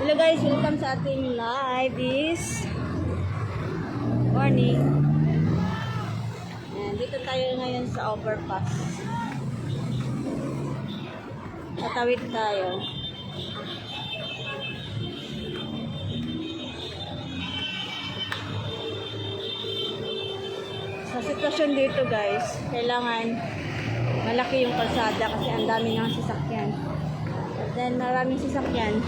Hello guys, welcome sa ating live this morning. Ayan, dito tayo ngayon sa overpass. Tatawid tayo. Sa sitwasyon dito guys, kailangan malaki yung kalsada kasi ang dami ng sasakyan. At then maraming sasakyan.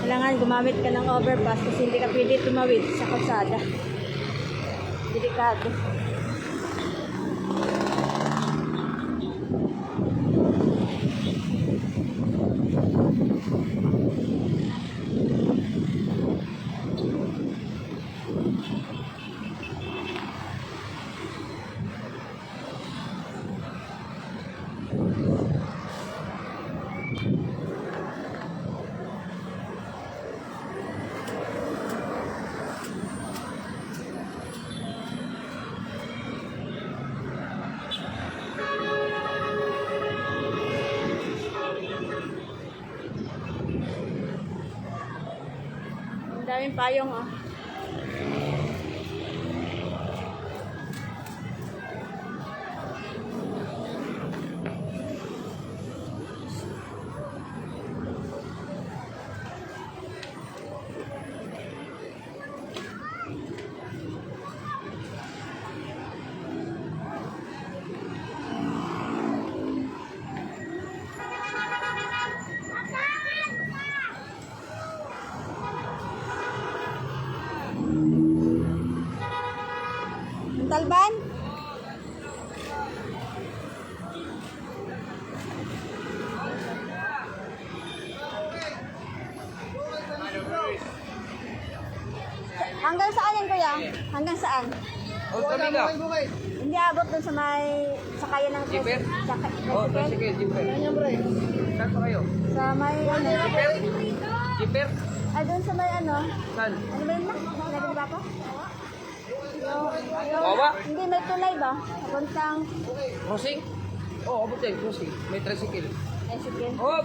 Kailangan gumamit ka ng overpass kasi hindi ka pwede tumawid sa kalsada. Delikado. Ang daming payong oh. Talban? Hanggang saan yan kuya? Hanggang saan? Hindi abot dun sa may sakaya ng Jeeper? Oh, sige, jeeper. Saan pa kayo? Sa may ano? Jeeper? Ah, dun sa may ano? Saan? Ano ba yun na? Nagin ba ako? Wawa? Hindi, may tulay ba? Papuntang... Crossing? Oo, abot yan, crossing. May tricycle. Ay, sige. Hop!